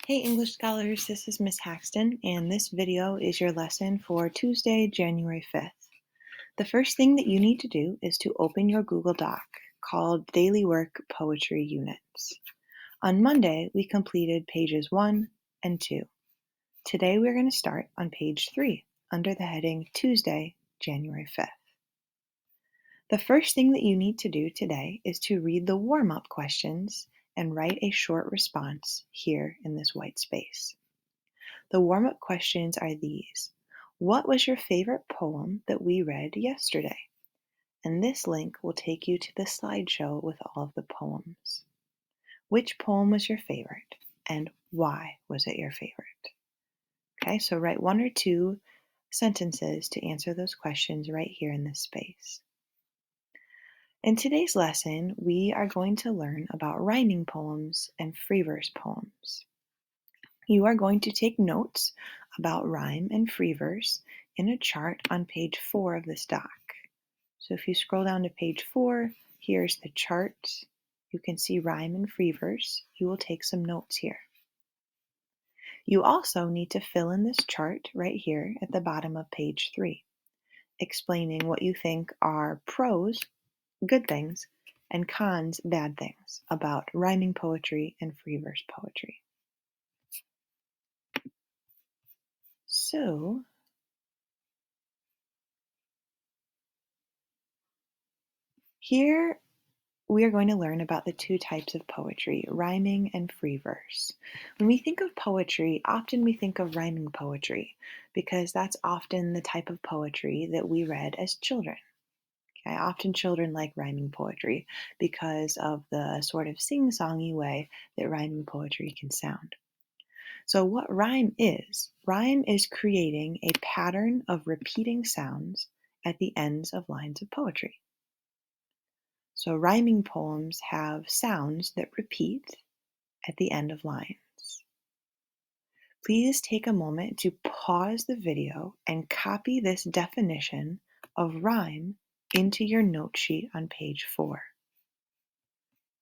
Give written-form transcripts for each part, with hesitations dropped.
Hey English scholars, this is Miss Haxton, and this video is your lesson for Tuesday, January 5th. The first thing that you need to do is to open your Google Doc called Daily Work Poetry Units. On Monday, we completed pages 1 and 2. Today, we're going to start on page 3 under the heading Tuesday, January 5th. The first thing that you need to do today is to read the warm-up questions and write a short response here in this white space. The warm-up questions are these. What was your favorite poem that we read yesterday? And this link will take you to the slideshow with all of the poems. Which poem was your favorite and why was it your favorite? Okay, so write 1 or 2 sentences to answer those questions right here in this space. In today's lesson, we are going to learn about rhyming poems and free verse poems. You are going to take notes about rhyme and free verse in a chart on page 4 of this doc. So if you scroll down to page 4, here's the chart. You can see rhyme and free verse. You will take some notes here. You also need to fill in this chart right here at the bottom of page 3, explaining what you think are pros, good things, and cons, bad things, about rhyming poetry and free verse poetry. So, here we are going to learn about the 2 types of poetry, rhyming and free verse. When we think of poetry, often we think of rhyming poetry because that's often the type of poetry that we read as children. Okay, often children like rhyming poetry because of the sort of sing-songy way that rhyming poetry can sound. So what rhyme is creating a pattern of repeating sounds at the ends of lines of poetry. So rhyming poems have sounds that repeat at the end of lines. Please take a moment to pause the video and copy this definition of rhyme into your note sheet on page 4.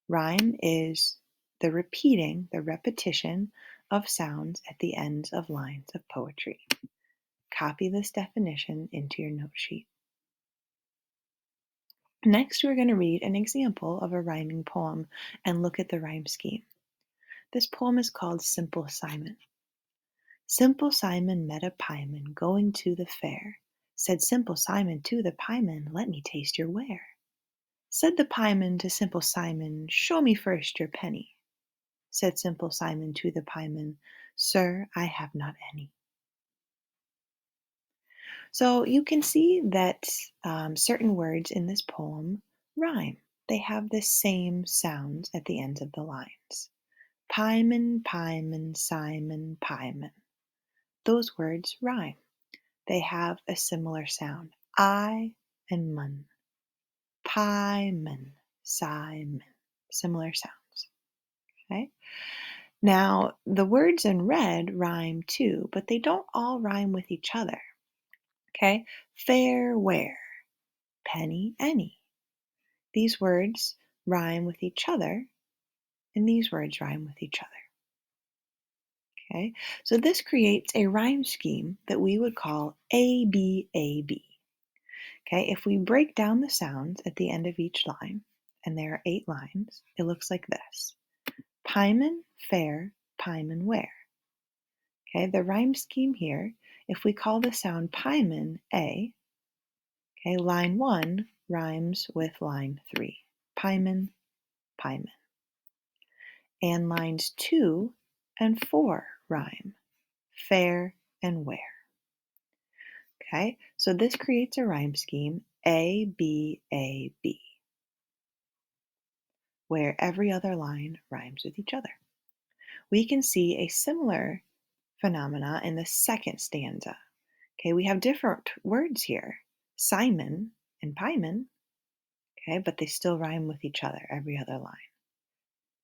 Rhyme is the repetition of sounds at the ends of lines of poetry. Copy this definition into your note sheet. Next, we're going to read an example of a rhyming poem and look at the rhyme scheme. This poem is called Simple Simon. Simple Simon met a pieman going to the fair. Said Simple Simon to the pieman, let me taste your ware. Said the pieman to Simple Simon, show me first your penny. Said Simple Simon to the pieman, sir, I have not any. So you can see that certain words in this poem rhyme. They have the same sounds at the ends of the lines. Pieman, pieman, Simon, pieman. Those words rhyme. They have a similar sound. I and mun. Pieman, Simon. Similar sounds. Okay? Now, the words in red rhyme too, but they don't all rhyme with each other. Okay? Fair, where. Penny, any. These words rhyme with each other, and these words rhyme with each other. Okay, so this creates a rhyme scheme that we would call ABAB. Okay, if we break down the sounds at the end of each line, and there are 8 lines, it looks like this. Pieman, fair, pieman, where. Okay, the rhyme scheme here, if we call the sound pieman A, okay, line 1 rhymes with line 3. Pieman, pieman. And lines 2 and 4 rhyme, fair and where. Okay, so this creates a rhyme scheme, A, B, A, B, where every other line rhymes with each other. We can see a similar phenomena in the second stanza. Okay, we have different words here, Simon and pieman, okay, but they still rhyme with each other, every other line.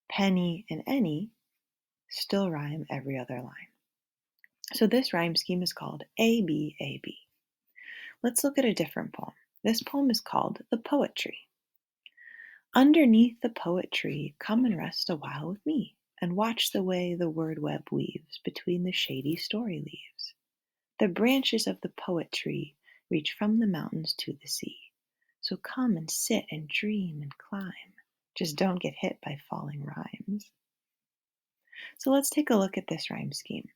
Penny and any still rhyme every other line. So this rhyme scheme is called ABAB. Let's look at a different poem. This poem is called The Poet Tree. Underneath the poet tree, come and rest a while with me. and watch the way the word web weaves between the shady story leaves. The branches of the poet tree reach from the mountains to the sea. So come and sit and dream and climb. Just don't get hit by falling rhymes. So let's take a look at this rhyme scheme.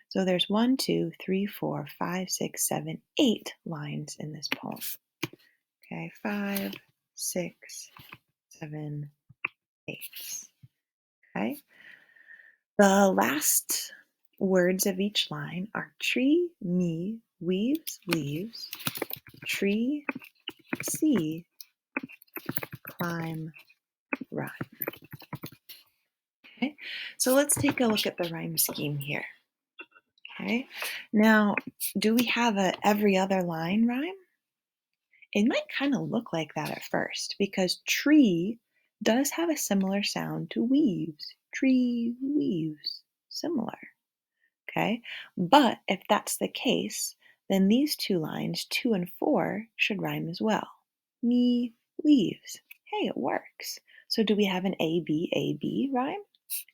So there's 1, 2, 3, 4, 5, 6, 7, 8 lines in this poem. Okay, 5, 6, 7, 8. Okay. The last words of each line are tree, me, weaves, leaves, tree, sea, climb, rhyme. Okay, so let's take a look at the rhyme scheme here. Okay, now do we have a every other line rhyme? It might kind of look like that at first because tree does have a similar sound to weaves. Tree, weaves, similar. Okay, but if that's the case, then these two lines, 2 and 4, should rhyme as well. Me, leaves. Hey, it works. So do we have an A, B rhyme?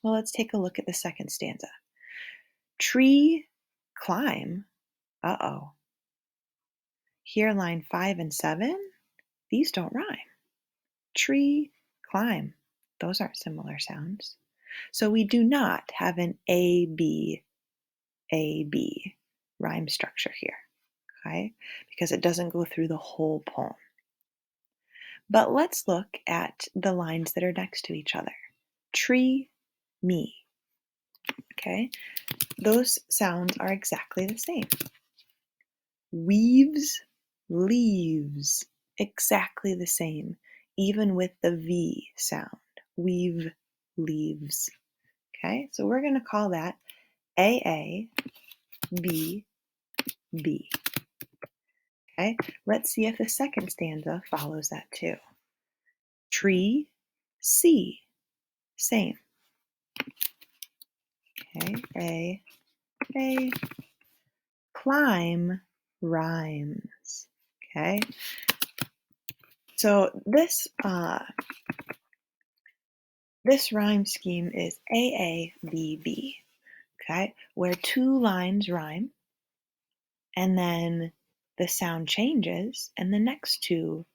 Well, let's take a look at the second stanza. Tree, climb. Uh-oh. Here, line 5 and 7, these don't rhyme. Tree, climb. Those aren't similar sounds. So we do not have an A, B rhyme structure here, okay? Because it doesn't go through the whole poem. But let's look at the lines that are next to each other. Tree, me, okay? Those sounds are exactly the same. Weaves, leaves, exactly the same, even with the V sound. Weave, leaves. Okay, so we're going to call that A, B, B. Okay, let's see if the second stanza follows that too. Tree, sea, same. Okay, A, climb, rhymes. Okay, so this rhyme scheme is AABB, okay, where two lines rhyme and then the sound changes and the next two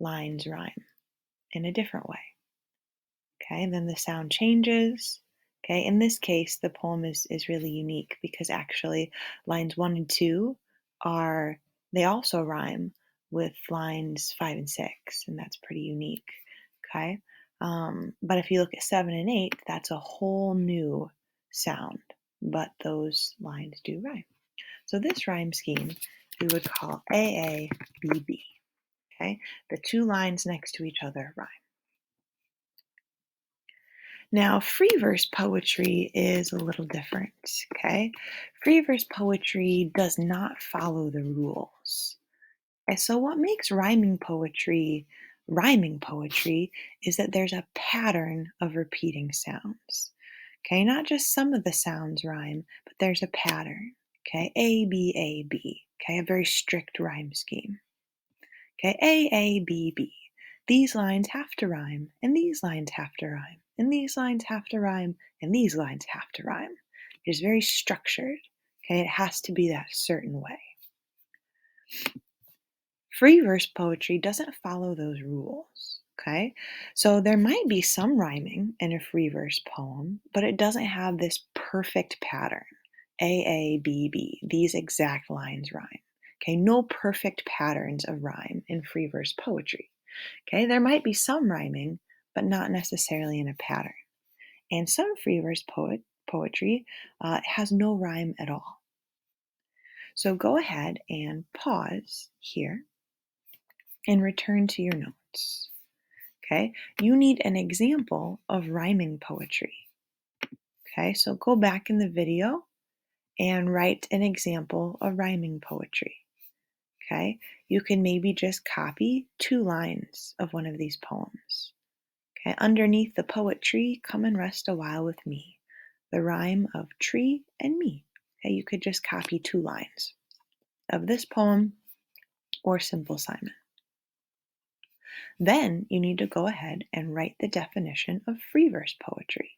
lines rhyme in a different way. Okay, and then the sound changes. Okay, in this case, the poem is really unique because actually lines 1 and 2 are, they also rhyme with lines 5 and 6, and that's pretty unique. Okay, but if you look at 7 and 8, that's a whole new sound, but those lines do rhyme. So this rhyme scheme we would call AABB. Okay, the two lines next to each other rhyme. Now, free verse poetry is a little different, okay? Free verse poetry does not follow the rules. And so what makes rhyming poetry is that there's a pattern of repeating sounds. Okay, not just some of the sounds rhyme, but there's a pattern. Okay, A, B, A, B. Okay, a very strict rhyme scheme. Okay, A, B, B. These lines have to rhyme, and these lines have to rhyme, and these lines have to rhyme, and these lines have to rhyme. It is very structured. Okay, it has to be that certain way. Free verse poetry doesn't follow those rules. Okay, so there might be some rhyming in a free verse poem, but it doesn't have this perfect pattern. A, B, B. These exact lines rhyme. Okay, no perfect patterns of rhyme in free verse poetry. Okay, there might be some rhyming, but not necessarily in a pattern. And some free verse poetry has no rhyme at all. So go ahead and pause here and return to your notes. Okay, you need an example of rhyming poetry. Okay, so go back in the video and write an example of rhyming poetry. Okay, you can maybe just copy 2 lines of one of these poems. Okay, underneath the poetry, come and rest a while with me. The rhyme of tree and me. Okay, you could just copy 2 lines of this poem or Simple Simon. Then you need to go ahead and write the definition of free verse poetry.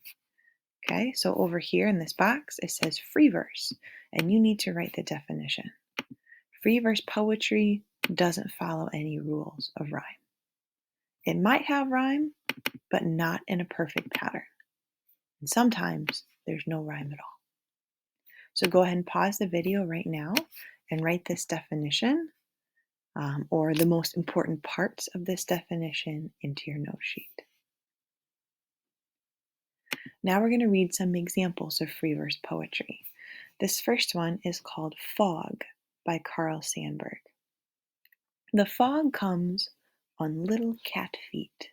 Okay, so over here in this box, it says free verse, and you need to write the definition. Free verse poetry doesn't follow any rules of rhyme. It might have rhyme, but not in a perfect pattern. And sometimes there's no rhyme at all. So go ahead and pause the video right now and write this definition or the most important parts of this definition into your note sheet. Now we're going to read some examples of free verse poetry. This first one is called Fog by Carl Sandburg. The fog comes on little cat feet.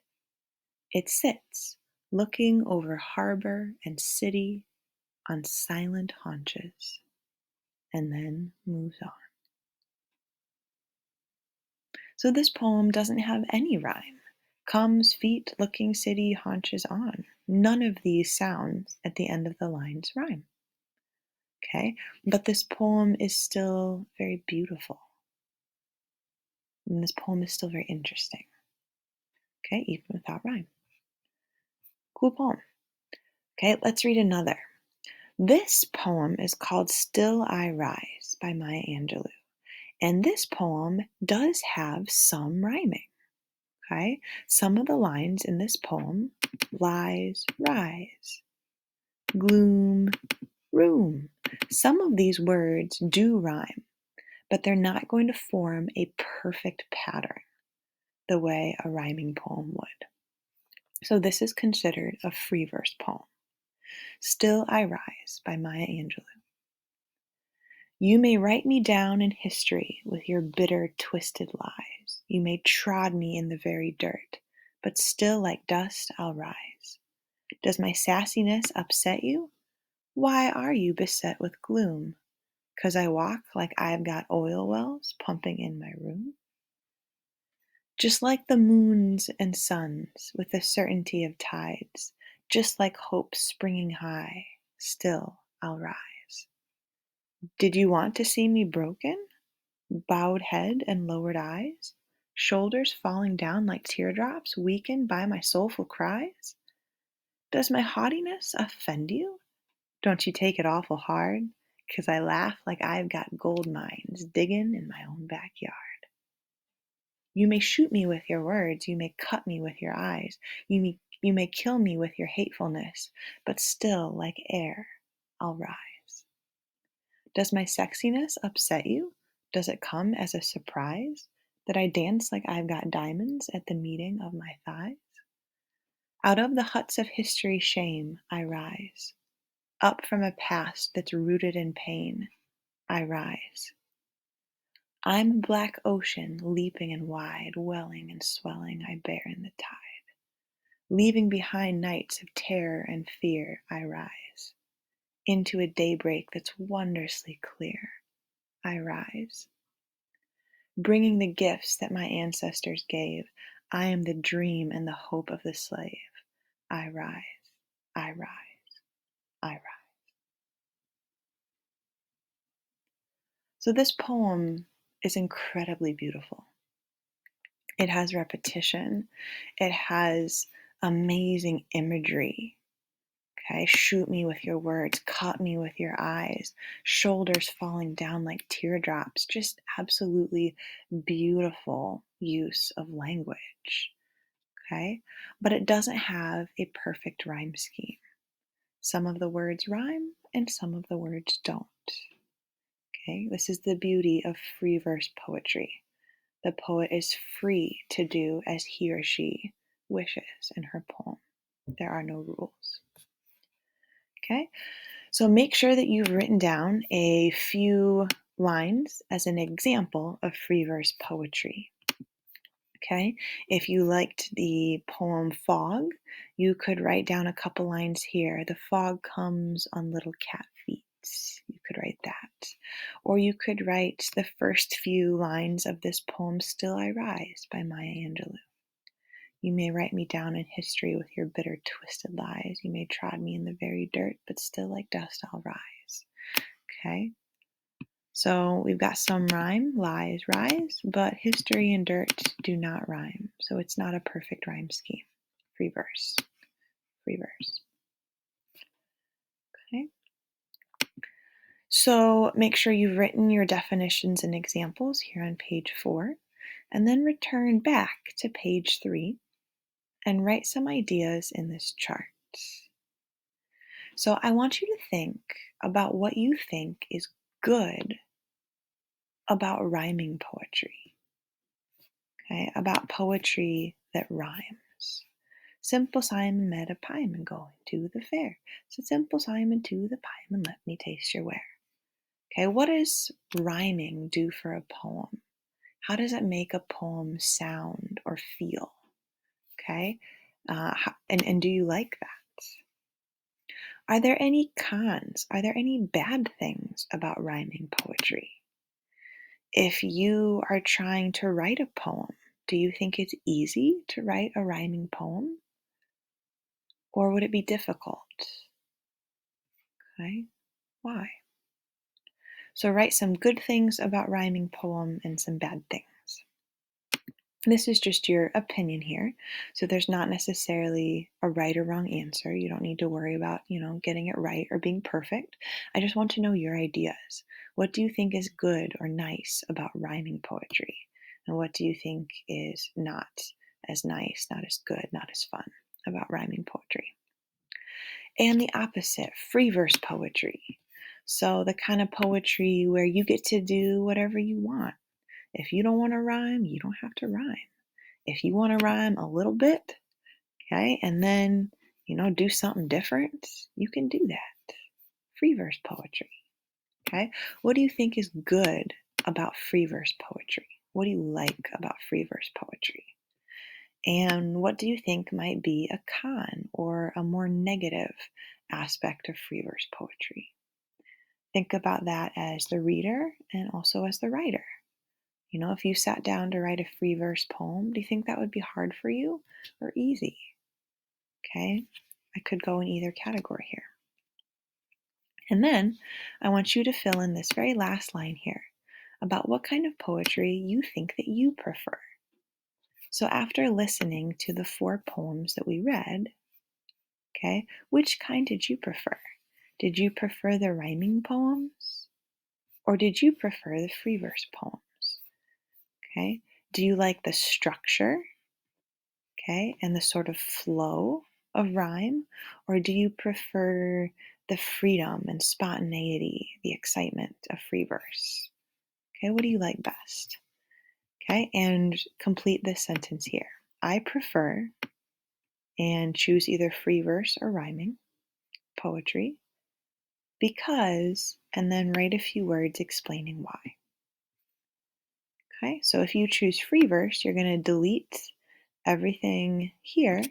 It sits, looking over harbor and city on silent haunches, and then moves on. So this poem doesn't have any rhyme. Comes, feet, looking, city, haunches on. None of these sounds at the end of the lines rhyme. Okay, but this poem is still very beautiful. And this poem is still very interesting. Okay, even without rhyme. Cool poem. Okay, let's read another. This poem is called Still I Rise by Maya Angelou. And this poem does have some rhyming. Okay, some of the lines in this poem, lies, rise, gloom, room. Some of these words do rhyme, but they're not going to form a perfect pattern the way a rhyming poem would. So this is considered a free verse poem. Still I Rise by Maya Angelou. You may write me down in history with your bitter, twisted lies. You may trod me in the very dirt, but still like dust I'll rise. Does my sassiness upset you? Why are you beset with gloom? 'Cause I walk like I've got oil wells pumping in my room? Just like the moons and suns, with the certainty of tides, just like hope springing high, still I'll rise. Did you want to see me broken? Bowed head and lowered eyes? Shoulders falling down like teardrops, weakened by my soulful cries? Does my haughtiness offend you? Don't you take it awful hard? 'Cause I laugh like I've got gold mines digging in my own backyard. You may shoot me with your words, you may cut me with your eyes, you may kill me with your hatefulness, but still, like air, I'll rise. Does my sexiness upset you? Does it come as a surprise that I dance like I've got diamonds at the meeting of my thighs? Out of the huts of history shame I rise. Up from a past that's rooted in pain, I rise. I'm a black ocean, leaping and wide, welling and swelling, I bear in the tide. Leaving behind nights of terror and fear, I rise. Into a daybreak that's wondrously clear, I rise. Bringing the gifts that my ancestors gave, I am the dream and the hope of the slave. I rise, I rise, I rise. So this poem is incredibly beautiful. It has repetition. It has amazing imagery. Okay, shoot me with your words, cut me with your eyes, shoulders falling down like teardrops. Just absolutely beautiful use of language. Okay, but it doesn't have a perfect rhyme scheme. Some of the words rhyme and some of the words don't. Okay, this is the beauty of free verse poetry. The poet is free to do as he or she wishes in her poem. There are no rules. Okay, so make sure that you've written down a few lines as an example of free verse poetry. Okay, if you liked the poem Fog, you could write down a couple lines here. The fog comes on little cat feet. You could write that. Or you could write the first few lines of this poem, Still I Rise by Maya Angelou. You may write me down in history with your bitter, twisted lies. You may trod me in the very dirt, but still like dust I'll rise. Okay? So we've got some rhyme, lies, rise, but history and dirt do not rhyme. So it's not a perfect rhyme scheme. Free verse. Free verse. So make sure you've written your definitions and examples here on page 4, and then return back to page 3 and write some ideas in this chart. So I want you to think about what you think is good about rhyming poetry, okay? About poetry that rhymes. Simple Simon met a pieman going to the fair. So Simple Simon to the pieman, let me taste your ware. Okay, what does rhyming do for a poem? How does it make a poem sound or feel? Okay, and do you like that? Are there any cons? Are there any bad things about rhyming poetry? If you are trying to write a poem, do you think it's easy to write a rhyming poem? Or would it be difficult? Okay, why? So write some good things about rhyming poem and some bad things. This is just your opinion here. So there's not necessarily a right or wrong answer. You don't need to worry about, getting it right or being perfect. I just want to know your ideas. What do you think is good or nice about rhyming poetry? And what do you think is not as nice, not as good, not as fun about rhyming poetry? And the opposite, free verse poetry. So the kind of poetry where you get to do whatever you want. If you don't want to rhyme, you don't have to rhyme. If you want to rhyme a little bit, okay, and then, do something different, you can do that. Free verse poetry, okay? What do you think is good about free verse poetry? What do you like about free verse poetry? And what do you think might be a con or a more negative aspect of free verse poetry? Think about that as the reader and also as the writer. If you sat down to write a free verse poem, do you think that would be hard for you or easy? Okay, I could go in either category here. And then I want you to fill in this very last line here about what kind of poetry you think that you prefer. So after listening to the 4 poems that we read, okay, which kind did you prefer? Did you prefer the rhyming poems or did you prefer the free verse poems? Okay, do you like the structure, okay, and the sort of flow of rhyme, or do you prefer the freedom and spontaneity, the excitement of free verse? Okay, what do you like best? Okay, and complete this sentence here. I prefer, and choose either free verse or rhyming poetry because, and then write a few words explaining why. Okay, so if you choose free verse, you're going to delete everything here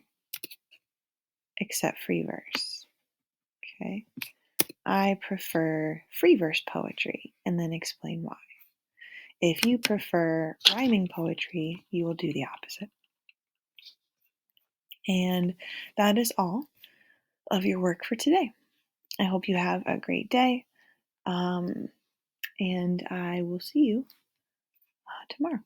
except free verse. Okay, I prefer free verse poetry and then explain why. If you prefer rhyming poetry, you will do the opposite. And that is all of your work for today. I hope you have a great day, and I will see you tomorrow.